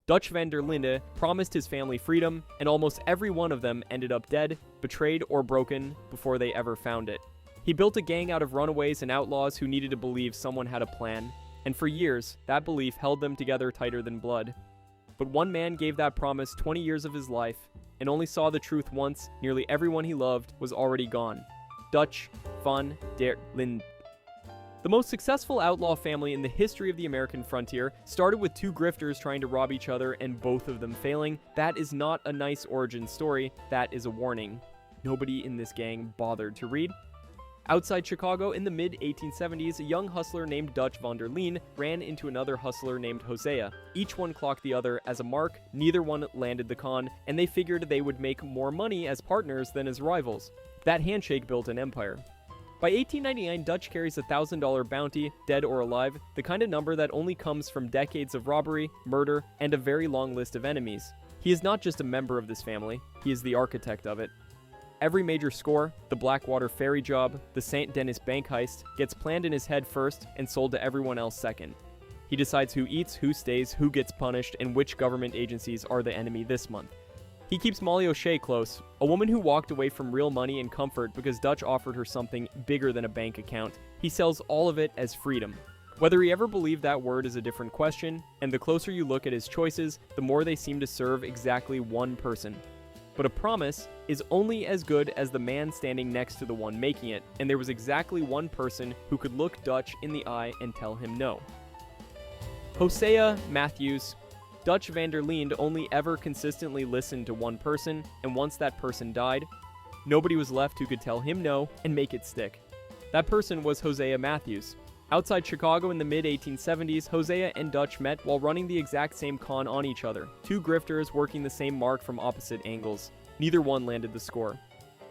Dutch van der Linde promised his family freedom, and almost every one of them ended up dead, betrayed, or broken before they ever found it. He built a gang out of runaways and outlaws who needed to believe someone had a plan, and for years, that belief held them together tighter than blood. But one man gave that promise 20 years of his life, and only saw the truth once nearly everyone he loved was already gone. Dutch van der Linde. The most successful outlaw family in the history of the American frontier started with two grifters trying to rob each other and both of them failing. That is not a nice origin story, that is a warning. Nobody in this gang bothered to read. Outside Chicago in the mid-1870s, a young hustler named Dutch van der Linde ran into another hustler named Hosea. Each one clocked the other as a mark, neither one landed the con, and they figured they would make more money as partners than as rivals. That handshake built an empire. By 1899, Dutch carries a $1,000 bounty, dead or alive, the kind of number that only comes from decades of robbery, murder, and a very long list of enemies. He is not just a member of this family, he is the architect of it. Every major score, the Blackwater ferry job, the St. Denis bank heist, gets planned in his head first and sold to everyone else second. He decides who eats, who stays, who gets punished, and which government agencies are the enemy this month. He keeps Molly O'Shea close, a woman who walked away from real money and comfort because Dutch offered her something bigger than a bank account. He sells all of it as freedom. Whether he ever believed that word is a different question, and the closer you look at his choices, the more they seem to serve exactly one person. But a promise is only as good as the man standing next to the one making it, and there was exactly one person who could look Dutch in the eye and tell him no. Hosea Matthews. Dutch van der Linde only ever consistently listened to one person, and once that person died, nobody was left who could tell him no and make it stick. That person was Hosea Matthews. Outside Chicago in the mid-1870s, Hosea and Dutch met while running the exact same con on each other, two grifters working the same mark from opposite angles. Neither one landed the score.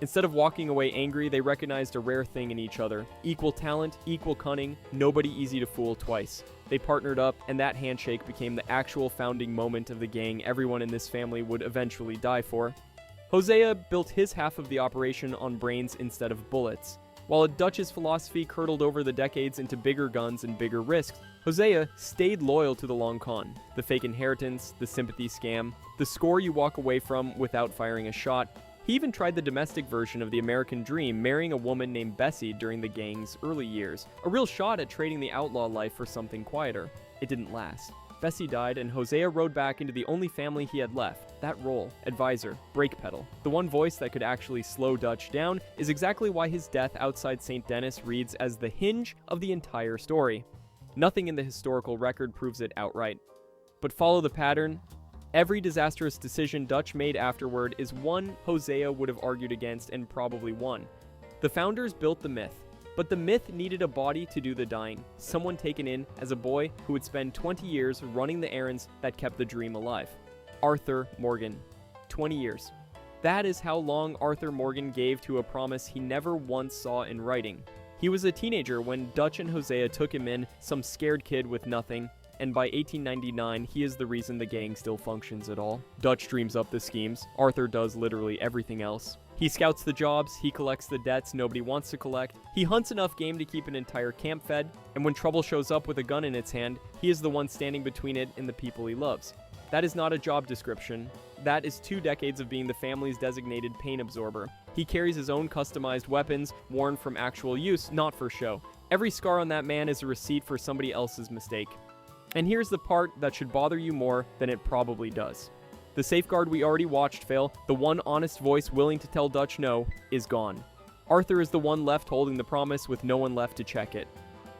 Instead of walking away angry, they recognized a rare thing in each other. Equal talent, equal cunning, nobody easy to fool twice. They partnered up, and that handshake became the actual founding moment of the gang everyone in this family would eventually die for. Hosea built his half of the operation on brains instead of bullets. While Dutch's philosophy curdled over the decades into bigger guns and bigger risks, Hosea stayed loyal to the long con. The fake inheritance, the sympathy scam, the score you walk away from without firing a shot. He even tried the domestic version of the American dream, marrying a woman named Bessie during the gang's early years. A real shot at trading the outlaw life for something quieter. It didn't last. Bessie died, and Hosea rode back into the only family he had left. That role, advisor, brake pedal, the one voice that could actually slow Dutch down, is exactly why his death outside St. Denis reads as the hinge of the entire story. Nothing in the historical record proves it outright. But follow the pattern. Every disastrous decision Dutch made afterward is one Hosea would have argued against and probably won. The founders built the myth. But the myth needed a body to do the dying, someone taken in as a boy who would spend 20 years running the errands that kept the dream alive. Arthur Morgan. 20 years. That is how long Arthur Morgan gave to a promise he never once saw in writing. He was a teenager when Dutch and Hosea took him in, some scared kid with nothing, and by 1899, he is the reason the gang still functions at all. Dutch dreams up the schemes. Arthur does literally everything else. He scouts the jobs, he collects the debts nobody wants to collect, he hunts enough game to keep an entire camp fed, and when trouble shows up with a gun in its hand, he is the one standing between it and the people he loves. That is not a job description. That is 2 decades of being the family's designated pain absorber. He carries his own customized weapons, worn from actual use, not for show. Every scar on that man is a receipt for somebody else's mistake. And here's the part that should bother you more than it probably does. The safeguard we already watched fail, the one honest voice willing to tell Dutch no, is gone. Arthur is the one left holding the promise with no one left to check it.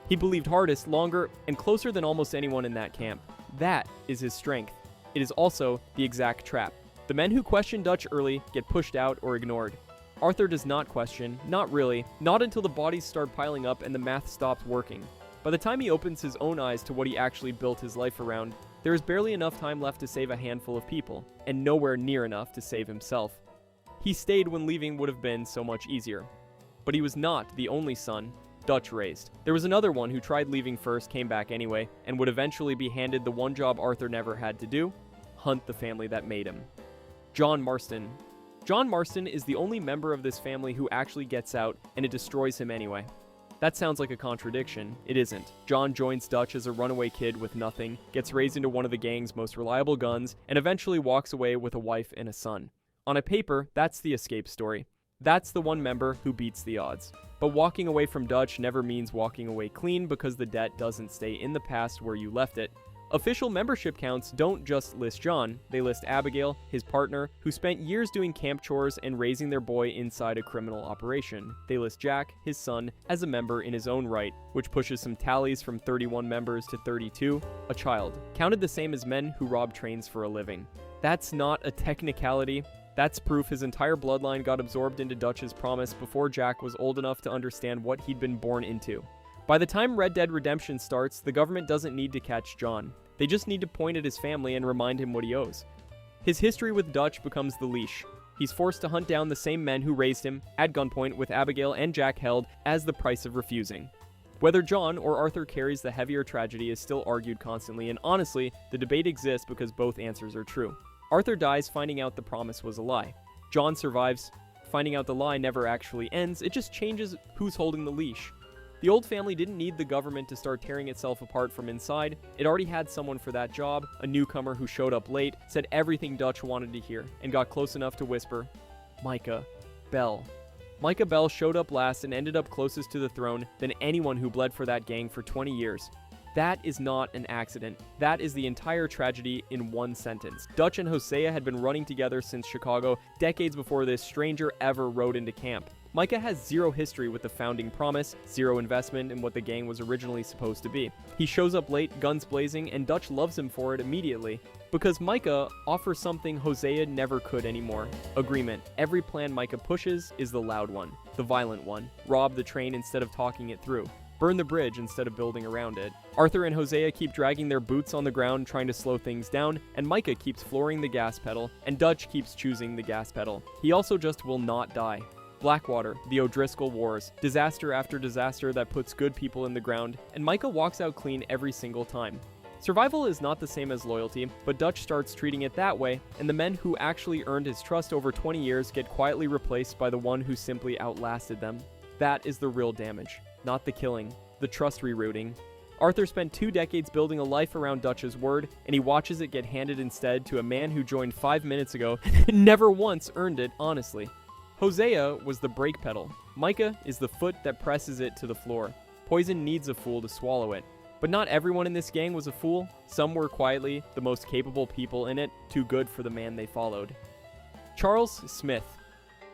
He believed hardest, longer, and closer than almost anyone in that camp. That is his strength. It is also the exact trap. The men who question Dutch early get pushed out or ignored. Arthur does not question, not really, not until the bodies start piling up and the math stops working. By the time he opens his own eyes to what he actually built his life around, there is barely enough time left to save a handful of people, and nowhere near enough to save himself. He stayed when leaving would have been so much easier. But he was not the only son Dutch raised. There was another one who tried leaving first, came back anyway, and would eventually be handed the one job Arthur never had to do: hunt the family that made him. John Marston. John Marston is the only member of this family who actually gets out, and it destroys him anyway. That sounds like a contradiction. It isn't. John joins Dutch as a runaway kid with nothing, gets raised into one of the gang's most reliable guns, and eventually walks away with a wife and a son. On a paper, that's the escape story. That's the one member who beats the odds. But walking away from Dutch never means walking away clean, because the debt doesn't stay in the past where you left it. Official membership counts don't just list John, they list Abigail, his partner, who spent years doing camp chores and raising their boy inside a criminal operation. They list Jack, his son, as a member in his own right, which pushes some tallies from 31 members to 32, a child, counted the same as men who rob trains for a living. That's not a technicality. That's proof his entire bloodline got absorbed into Dutch's promise before Jack was old enough to understand what he'd been born into. By the time Red Dead Redemption starts, the government doesn't need to catch John. They just need to point at his family and remind him what he owes. His history with Dutch becomes the leash. He's forced to hunt down the same men who raised him, at gunpoint with Abigail and Jack held, as the price of refusing. Whether John or Arthur carries the heavier tragedy is still argued constantly, and honestly, the debate exists because both answers are true. Arthur dies finding out the promise was a lie. John survives, finding out the lie never actually ends, it just changes who's holding the leash. The old family didn't need the government to start tearing itself apart from inside. It already had someone for that job, a newcomer who showed up late, said everything Dutch wanted to hear, and got close enough to whisper, Micah Bell. Micah Bell showed up last and ended up closest to the throne than anyone who bled for that gang for 20 years. That is not an accident. That is the entire tragedy in one sentence. Dutch and Hosea had been running together since Chicago, decades before this stranger ever rode into camp. Micah has zero history with the founding promise, zero investment in what the gang was originally supposed to be. He shows up late, guns blazing, and Dutch loves him for it immediately. Because Micah offers something Hosea never could anymore. Agreement. Every plan Micah pushes is the loud one, the violent one. Rob the train instead of talking it through. Burn the bridge instead of building around it. Arthur and Hosea keep dragging their boots on the ground trying to slow things down, and Micah keeps flooring the gas pedal, and Dutch keeps choosing the gas pedal. He also just will not die. Blackwater, the O'Driscoll Wars, disaster after disaster that puts good people in the ground, and Micah walks out clean every single time. Survival is not the same as loyalty, but Dutch starts treating it that way, and the men who actually earned his trust over 20 years get quietly replaced by the one who simply outlasted them. That is the real damage, not the killing, the trust rerouting. Arthur spent 2 decades building a life around Dutch's word, and he watches it get handed instead to a man who joined 5 minutes ago and never once earned it honestly. Hosea was the brake pedal. Micah is the foot that presses it to the floor. Poison needs a fool to swallow it. But not everyone in this gang was a fool. Some were quietly the most capable people in it, too good for the man they followed. Charles Smith.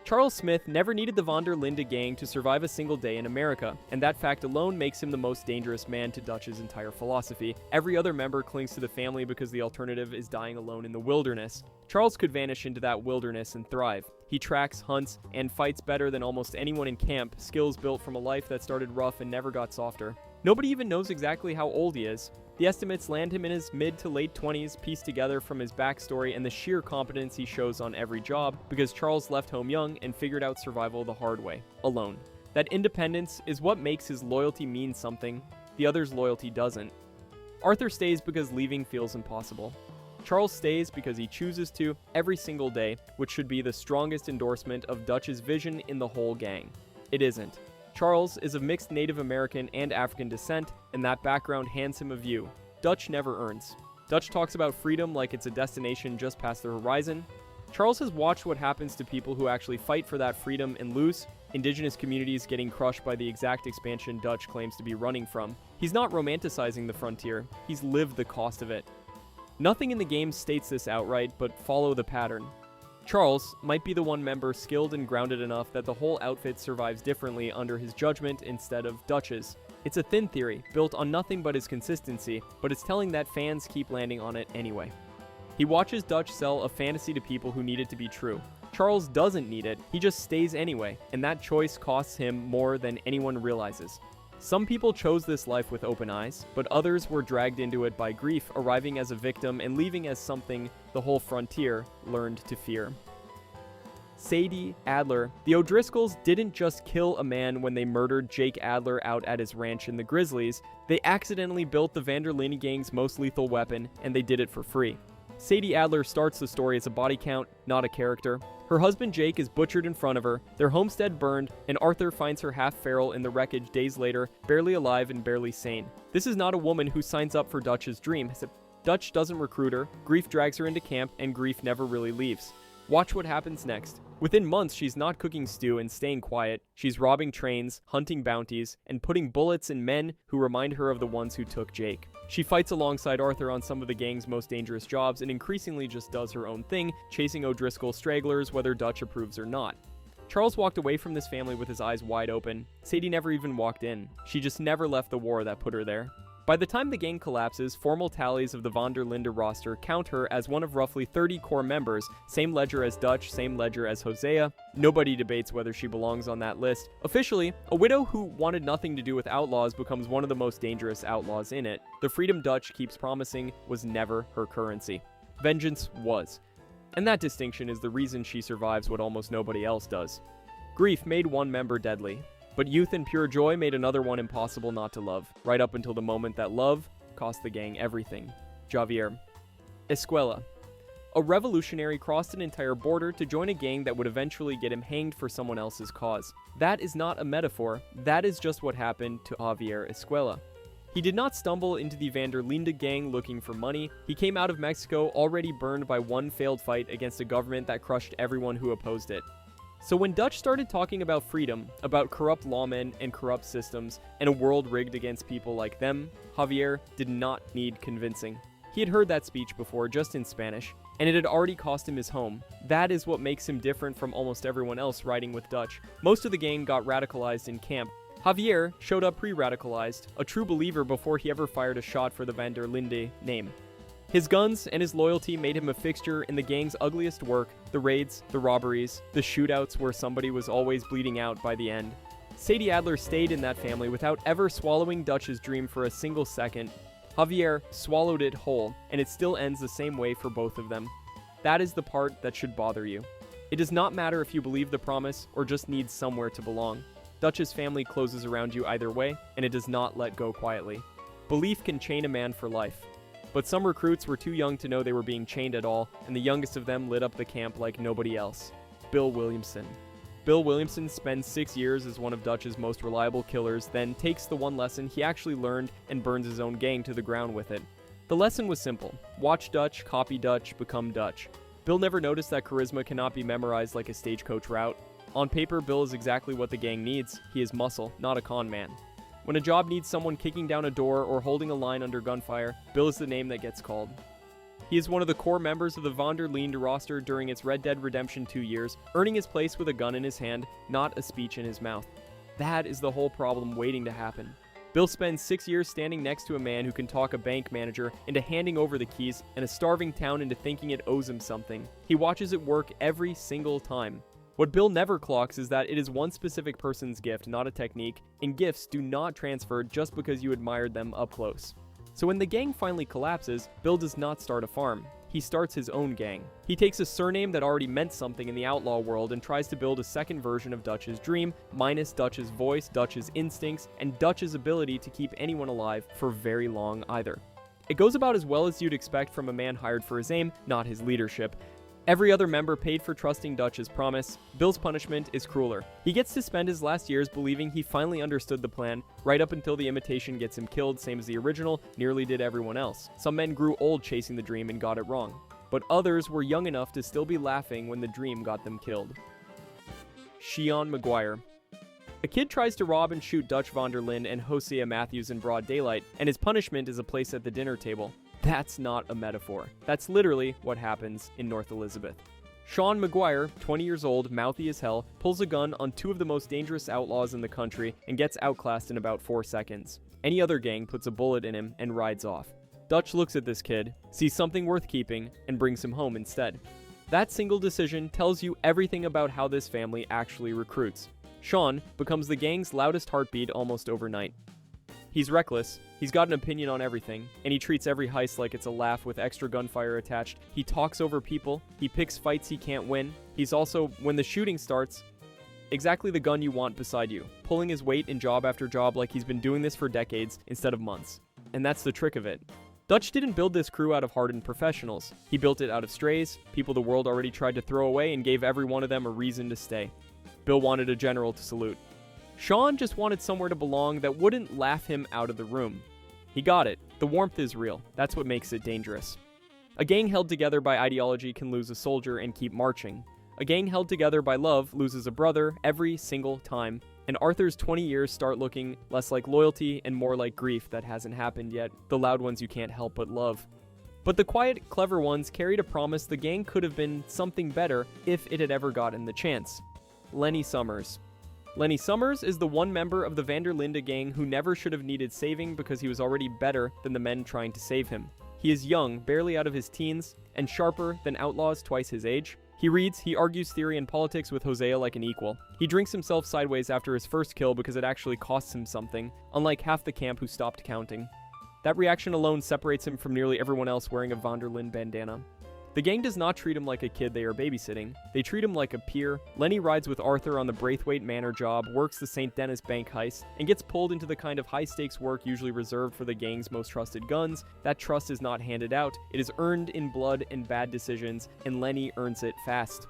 Charles Smith never needed the von der Linde gang to survive a single day in America, and that fact alone makes him the most dangerous man to Dutch's entire philosophy. Every other member clings to the family because the alternative is dying alone in the wilderness. Charles could vanish into that wilderness and thrive. He tracks, hunts, and fights better than almost anyone in camp, skills built from a life that started rough and never got softer. Nobody even knows exactly how old he is. The estimates land him in his mid to late 20s, pieced together from his backstory and the sheer competence he shows on every job, because Charles left home young and figured out survival the hard way, alone. That independence is what makes his loyalty mean something. The other's loyalty doesn't. Arthur stays because leaving feels impossible. Charles stays because he chooses to every single day, which should be the strongest endorsement of Dutch's vision in the whole gang. It isn't. Charles is of mixed Native American and African descent, and that background hands him a view Dutch never earns. Dutch talks about freedom like it's a destination just past the horizon. Charles has watched what happens to people who actually fight for that freedom and lose, indigenous communities getting crushed by the exact expansion Dutch claims to be running from. He's not romanticizing the frontier, he's lived the cost of it. Nothing in the game states this outright, but follow the pattern. Charles might be the one member skilled and grounded enough that the whole outfit survives differently under his judgment instead of Dutch's. It's a thin theory, built on nothing but his consistency, but it's telling that fans keep landing on it anyway. He watches Dutch sell a fantasy to people who need it to be true. Charles doesn't need it, he just stays anyway, and that choice costs him more than anyone realizes. Some people chose this life with open eyes, but others were dragged into it by grief, arriving as a victim and leaving as something the whole frontier learned to fear. Sadie Adler. The O'Driscolls didn't just kill a man when they murdered Jake Adler out at his ranch in the Grizzlies, they accidentally built the van der Linde gang's most lethal weapon, and they did it for free. Sadie Adler starts the story as a body count, not a character. Her husband Jake is butchered in front of her, their homestead burned, and Arthur finds her half feral in the wreckage days later, barely alive and barely sane. This is not a woman who signs up for Dutch's dream. Dutch doesn't recruit her, grief drags her into camp, and grief never really leaves. Watch what happens next. Within months, she's not cooking stew and staying quiet. She's robbing trains, hunting bounties, and putting bullets in men who remind her of the ones who took Jake. She fights alongside Arthur on some of the gang's most dangerous jobs and increasingly just does her own thing, chasing O'Driscoll stragglers whether Dutch approves or not. Charles walked away from this family with his eyes wide open. Sadie never even walked in. She just never left the war that put her there. By the time the gang collapses, formal tallies of the von der Linde roster count her as one of roughly 30 core members, same ledger as Dutch, same ledger as Hosea. Nobody debates whether she belongs on that list. Officially, a widow who wanted nothing to do with outlaws becomes one of the most dangerous outlaws in it. The freedom Dutch keeps promising was never her currency. Vengeance was. And that distinction is the reason she survives what almost nobody else does. Grief made one member deadly. But youth and pure joy made another one impossible not to love, right up until the moment that love cost the gang everything. Javier Escuela. A revolutionary crossed an entire border to join a gang that would eventually get him hanged for someone else's cause. That is not a metaphor, that is just what happened to Javier Escuela. He did not stumble into the van der Linde gang looking for money. He came out of Mexico already burned by one failed fight against a government that crushed everyone who opposed it. So when Dutch started talking about freedom, about corrupt lawmen and corrupt systems, and a world rigged against people like them, Javier did not need convincing. He had heard that speech before, just in Spanish, and it had already cost him his home. That is what makes him different from almost everyone else riding with Dutch. Most of the gang got radicalized in camp. Javier showed up pre-radicalized, a true believer before he ever fired a shot for the van der Linde name. His guns and his loyalty made him a fixture in the gang's ugliest work, the raids, the robberies, the shootouts where somebody was always bleeding out by the end. Sadie Adler stayed in that family without ever swallowing Dutch's dream for a single second. Javier swallowed it whole, and it still ends the same way for both of them. That is the part that should bother you. It does not matter if you believe the promise or just need somewhere to belong. Dutch's family closes around you either way, and it does not let go quietly. Belief can chain a man for life. But some recruits were too young to know they were being chained at all, and the youngest of them lit up the camp like nobody else. Bill Williamson. Bill Williamson spends 6 years as one of Dutch's most reliable killers, then takes the one lesson he actually learned and burns his own gang to the ground with it. The lesson was simple. Watch Dutch, copy Dutch, become Dutch. Bill never noticed that charisma cannot be memorized like a stagecoach route. On paper, Bill is exactly what the gang needs. He is muscle, not a con man. When a job needs someone kicking down a door or holding a line under gunfire, Bill is the name that gets called. He is one of the core members of the von der Linde roster during its Red Dead Redemption 2 years, earning his place with a gun in his hand, not a speech in his mouth. That is the whole problem waiting to happen. Bill spends 6 years standing next to a man who can talk a bank manager into handing over the keys and a starving town into thinking it owes him something. He watches it work every single time. What Bill never clocks is that it is one specific person's gift, not a technique, and gifts do not transfer just because you admired them up close. So when the gang finally collapses, Bill does not start a farm. He starts his own gang. He takes a surname that already meant something in the outlaw world and tries to build a second version of Dutch's dream, minus Dutch's voice, Dutch's instincts, and Dutch's ability to keep anyone alive for very long either. It goes about as well as you'd expect from a man hired for his aim, not his leadership. Every other member paid for trusting Dutch's promise. Bill's punishment is crueler. He gets to spend his last years believing he finally understood the plan, right up until the imitation gets him killed, same as the original, nearly did everyone else. Some men grew old chasing the dream and got it wrong. But others were young enough to still be laughing when the dream got them killed. Sean McGuire. A kid tries to rob and shoot Dutch von der Linde and Hosea Matthews in broad daylight, and his punishment is a place at the dinner table. That's not a metaphor. That's literally what happens in North Elizabeth. Sean McGuire, 20 years old, mouthy as hell, pulls a gun on two of the most dangerous outlaws in the country and gets outclassed in about 4 seconds. Any other gang puts a bullet in him and rides off. Dutch looks at this kid, sees something worth keeping, and brings him home instead. That single decision tells you everything about how this family actually recruits. Sean becomes the gang's loudest heartbeat almost overnight. He's reckless, he's got an opinion on everything, and he treats every heist like it's a laugh with extra gunfire attached. He talks over people, he picks fights he can't win. He's also, when the shooting starts, exactly the gun you want beside you, pulling his weight in job after job like he's been doing this for decades instead of months. And that's the trick of it. Dutch didn't build this crew out of hardened professionals. He built it out of strays, people the world already tried to throw away, and gave every one of them a reason to stay. Bill wanted a general to salute. Sean just wanted somewhere to belong that wouldn't laugh him out of the room. He got it. The warmth is real. That's what makes it dangerous. A gang held together by ideology can lose a soldier and keep marching. A gang held together by love loses a brother every single time, and Arthur's 20 years start looking less like loyalty and more like grief that hasn't happened yet, the loud ones you can't help but love. But the quiet, clever ones carried a promise the gang could have been something better if it had ever gotten the chance. Lenny Summers. Lenny Summers is the one member of the Linde gang who never should have needed saving because he was already better than the men trying to save him. He is young, barely out of his teens, and sharper than outlaws twice his age. He reads, he argues theory and politics with Hosea like an equal. He drinks himself sideways after his first kill because it actually costs him something, unlike half the camp who stopped counting. That reaction alone separates him from nearly everyone else wearing a Linde bandana. The gang does not treat him like a kid they are babysitting. They treat him like a peer. Lenny rides with Arthur on the Braithwaite Manor job, works the St. Denis bank heist, and gets pulled into the kind of high-stakes work usually reserved for the gang's most trusted guns. That trust is not handed out. It is earned in blood and bad decisions, and Lenny earns it fast.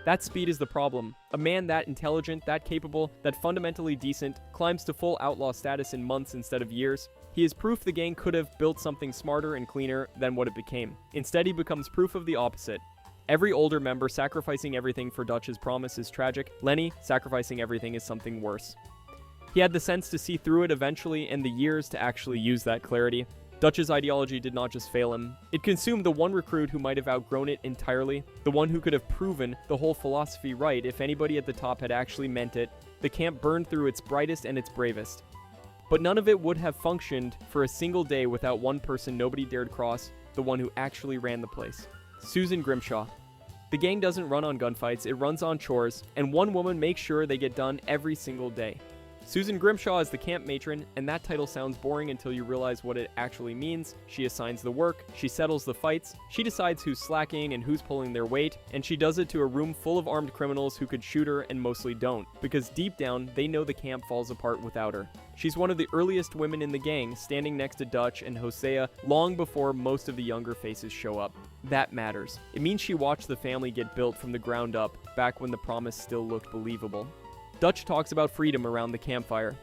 That speed is the problem. A man that intelligent, that capable, that fundamentally decent, climbs to full outlaw status in months instead of years. He is proof the gang could have built something smarter and cleaner than what it became. Instead, he becomes proof of the opposite. Every older member sacrificing everything for Dutch's promise is tragic. Lenny sacrificing everything is something worse. He had the sense to see through it eventually and the years to actually use that clarity. Dutch's ideology did not just fail him. It consumed the one recruit who might have outgrown it entirely, the one who could have proven the whole philosophy right if anybody at the top had actually meant it. The camp burned through its brightest and its bravest. But none of it would have functioned for a single day without one person nobody dared cross, the one who actually ran the place. Susan Grimshaw. The gang doesn't run on gunfights, it runs on chores, and one woman makes sure they get done every single day. Susan Grimshaw is the camp matron, and that title sounds boring until you realize what it actually means. She assigns the work, she settles the fights, she decides who's slacking and who's pulling their weight, and she does it to a room full of armed criminals who could shoot her and mostly don't, because deep down, they know the camp falls apart without her. She's one of the earliest women in the gang, standing next to Dutch and Hosea long before most of the younger faces show up. That matters. It means she watched the family get built from the ground up, back when the promise still looked believable. Dutch talks about freedom around the campfire.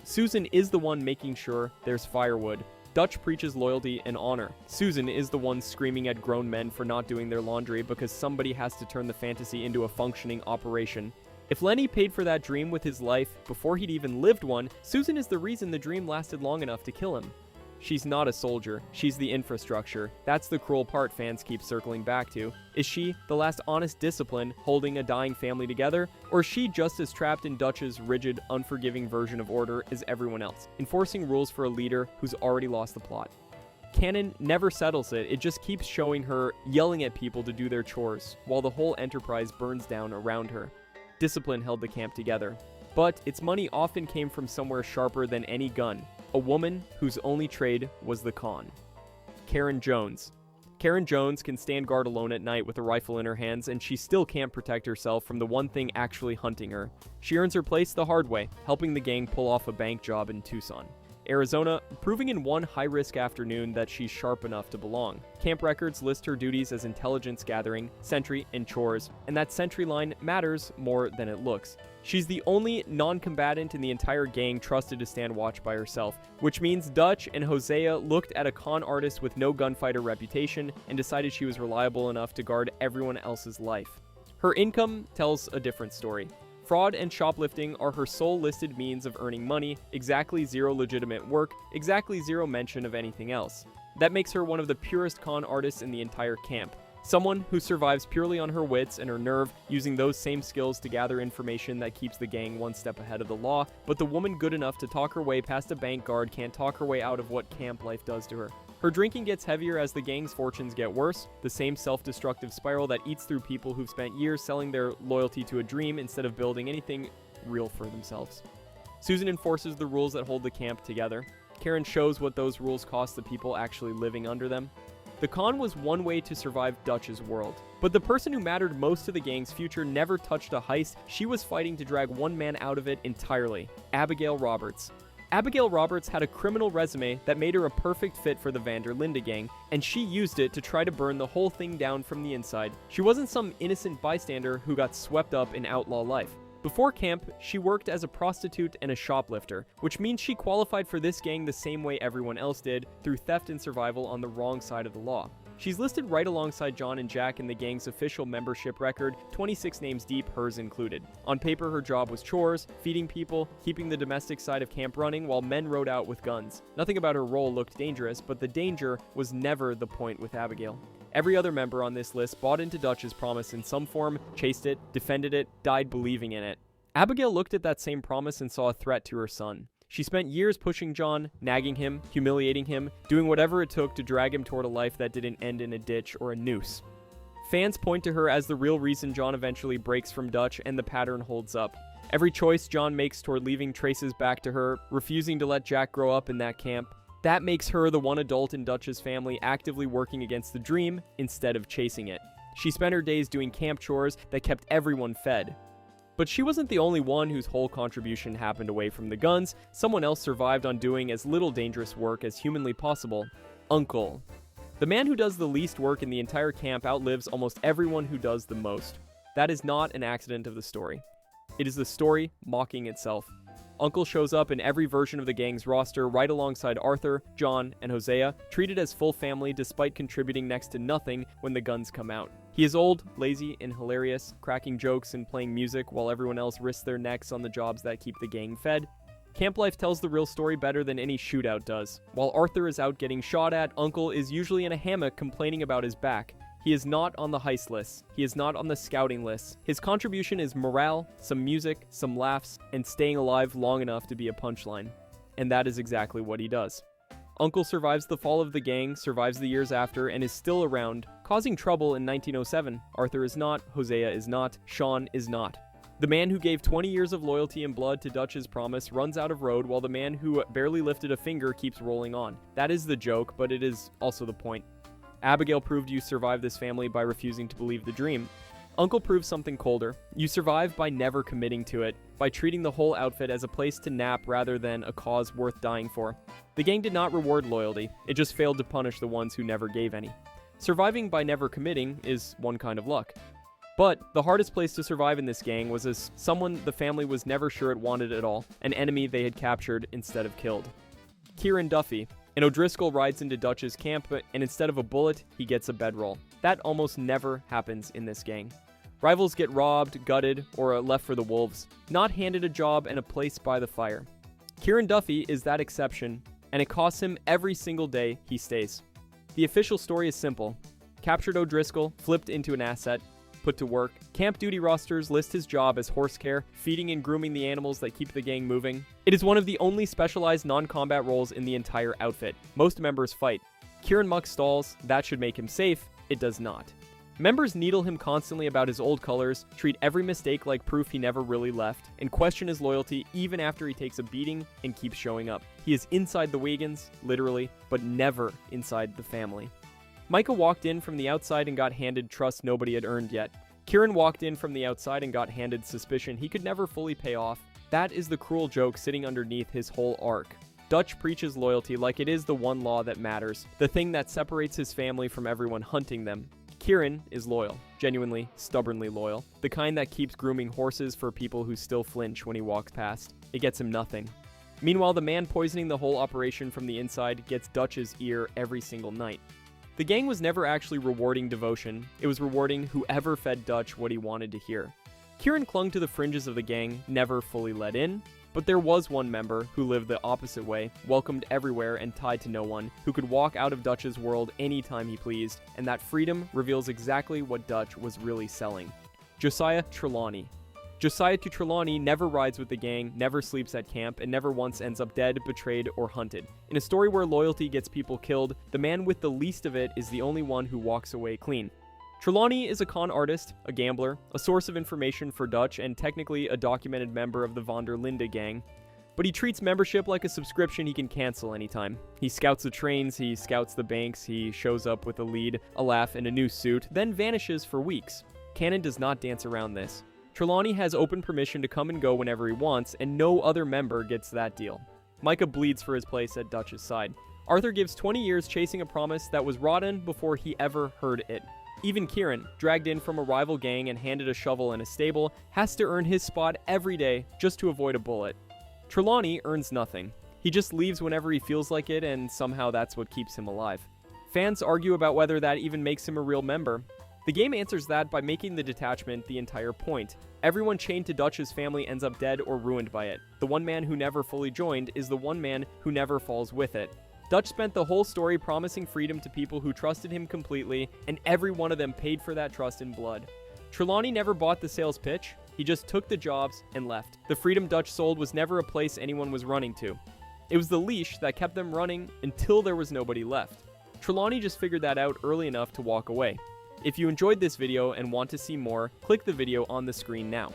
Susan is the one making sure there's firewood. Dutch preaches loyalty and honor. Susan is the one screaming at grown men for not doing their laundry because somebody has to turn the fantasy into a functioning operation. If Lenny paid for that dream with his life before he'd even lived one, Susan is the reason the dream lasted long enough to kill him. She's not a soldier, she's the infrastructure. That's the cruel part fans keep circling back to. Is she the last honest discipline holding a dying family together? Or is she just as trapped in Dutch's rigid, unforgiving version of order as everyone else, enforcing rules for a leader who's already lost the plot? Canon never settles it, it just keeps showing her yelling at people to do their chores, while the whole enterprise burns down around her. Discipline held the camp together. But its money often came from somewhere sharper than any gun. A woman whose only trade was the con. Karen Jones. Karen Jones can stand guard alone at night with a rifle in her hands, and she still can't protect herself from the one thing actually hunting her. She earns her place the hard way, helping the gang pull off a bank job in Tucson, Arizona, proving in one high-risk afternoon that she's sharp enough to belong. Camp records list her duties as intelligence gathering, sentry, and chores, and that sentry line matters more than it looks. She's the only non-combatant in the entire gang trusted to stand watch by herself, which means Dutch and Hosea looked at a con artist with no gunfighter reputation and decided she was reliable enough to guard everyone else's life. Her income tells a different story. Fraud and shoplifting are her sole listed means of earning money, exactly zero legitimate work, exactly zero mention of anything else. That makes her one of the purest con artists in the entire camp. Someone who survives purely on her wits and her nerve, using those same skills to gather information that keeps the gang one step ahead of the law, but the woman good enough to talk her way past a bank guard can't talk her way out of what camp life does to her. Her drinking gets heavier as the gang's fortunes get worse, the same self-destructive spiral that eats through people who've spent years selling their loyalty to a dream instead of building anything real for themselves. Susan enforces the rules that hold the camp together. Karen shows what those rules cost the people actually living under them. The con was one way to survive Dutch's world. But the person who mattered most to the gang's future never touched a heist. She was fighting to drag one man out of it entirely. Abigail Roberts. Abigail Roberts had a criminal resume that made her a perfect fit for the Linde gang, and she used it to try to burn the whole thing down from the inside. She wasn't some innocent bystander who got swept up in outlaw life. Before camp, she worked as a prostitute and a shoplifter, which means she qualified for this gang the same way everyone else did, through theft and survival on the wrong side of the law. She's listed right alongside John and Jack in the gang's official membership record, 26 names deep, hers included. On paper, her job was chores, feeding people, keeping the domestic side of camp running while men rode out with guns. Nothing about her role looked dangerous, but the danger was never the point with Abigail. Every other member on this list bought into Dutch's promise in some form, chased it, defended it, died believing in it. Abigail looked at that same promise and saw a threat to her son. She spent years pushing John, nagging him, humiliating him, doing whatever it took to drag him toward a life that didn't end in a ditch or a noose. Fans point to her as the real reason John eventually breaks from Dutch, and the pattern holds up. Every choice John makes toward leaving traces back to her, refusing to let Jack grow up in that camp. That makes her the one adult in Dutch's family actively working against the dream instead of chasing it. She spent her days doing camp chores that kept everyone fed. But she wasn't the only one whose whole contribution happened away from the guns. Someone else survived on doing as little dangerous work as humanly possible. Uncle. The man who does the least work in the entire camp outlives almost everyone who does the most. That is not an accident of the story. It is the story mocking itself. Uncle shows up in every version of the gang's roster right alongside Arthur, John, and Hosea, treated as full family despite contributing next to nothing when the guns come out. He is old, lazy, and hilarious, cracking jokes and playing music while everyone else risks their necks on the jobs that keep the gang fed. Camp life tells the real story better than any shootout does. While Arthur is out getting shot at, Uncle is usually in a hammock complaining about his back. He is not on the heist list. He is not on the scouting list. His contribution is morale, some music, some laughs, and staying alive long enough to be a punchline. And that is exactly what he does. Uncle survives the fall of the gang, survives the years after, and is still around, causing trouble in 1907. Arthur is not, Hosea is not, Sean is not. The man who gave 20 years of loyalty and blood to Dutch's promise runs out of road, while the man who barely lifted a finger keeps rolling on. That is the joke, but it is also the point. Abigail proved you survived this family by refusing to believe the dream. Uncle proves something colder. You survive by never committing to it, by treating the whole outfit as a place to nap rather than a cause worth dying for. The gang did not reward loyalty, it just failed to punish the ones who never gave any. Surviving by never committing is one kind of luck. But the hardest place to survive in this gang was as someone the family was never sure it wanted at all, an enemy they had captured instead of killed. Kieran Duffy. An O'Driscoll rides into Dutch's camp, and instead of a bullet, he gets a bedroll. That almost never happens in this gang. Rivals get robbed, gutted, or left for the wolves, not handed a job and a place by the fire. Kieran Duffy is that exception, and it costs him every single day he stays. The official story is simple. Captured O'Driscoll, flipped into an asset, put to work. Camp duty rosters list his job as horse care, feeding and grooming the animals that keep the gang moving. It is one of the only specialized non-combat roles in the entire outfit. Most members fight. Kieran mucks stalls, that should make him safe. It does not. Members needle him constantly about his old colors, treat every mistake like proof he never really left, and question his loyalty even after he takes a beating and keeps showing up. He is inside the Wiegans, literally, but never inside the family. Micah walked in from the outside and got handed trust nobody had earned yet. Kieran walked in from the outside and got handed suspicion he could never fully pay off. That is the cruel joke sitting underneath his whole arc. Dutch preaches loyalty like it is the one law that matters, the thing that separates his family from everyone hunting them. Kieran is loyal, genuinely, stubbornly loyal, the kind that keeps grooming horses for people who still flinch when he walks past. It gets him nothing. Meanwhile, the man poisoning the whole operation from the inside gets Dutch's ear every single night. The gang was never actually rewarding devotion, it was rewarding whoever fed Dutch what he wanted to hear. Kieran clung to the fringes of the gang, never fully let in, but there was one member who lived the opposite way, welcomed everywhere and tied to no one, who could walk out of Dutch's world anytime he pleased, and that freedom reveals exactly what Dutch was really selling. Josiah Trelawney. Josiah Trelawney never rides with the gang, never sleeps at camp, and never once ends up dead, betrayed, or hunted. In a story where loyalty gets people killed, the man with the least of it is the only one who walks away clean. Trelawney is a con artist, a gambler, a source of information for Dutch, and technically a documented member of the Linde gang. But he treats membership like a subscription he can cancel anytime. He scouts the trains, he scouts the banks, he shows up with a lead, a laugh, and a new suit, then vanishes for weeks. Canon does not dance around this. Trelawney has open permission to come and go whenever he wants, and no other member gets that deal. Micah bleeds for his place at Dutch's side. Arthur gives 20 years chasing a promise that was rotten before he ever heard it. Even Kieran, dragged in from a rival gang and handed a shovel in a stable, has to earn his spot every day just to avoid a bullet. Trelawney earns nothing. He just leaves whenever he feels like it, and somehow that's what keeps him alive. Fans argue about whether that even makes him a real member. The game answers that by making the detachment the entire point. Everyone chained to Dutch's family ends up dead or ruined by it. The one man who never fully joined is the one man who never falls with it. Dutch spent the whole story promising freedom to people who trusted him completely, and every one of them paid for that trust in blood. Trelawney never bought the sales pitch. He just took the jobs and left. The freedom Dutch sold was never a place anyone was running to. It was the leash that kept them running until there was nobody left. Trelawney just figured that out early enough to walk away. If you enjoyed this video and want to see more, click the video on the screen now.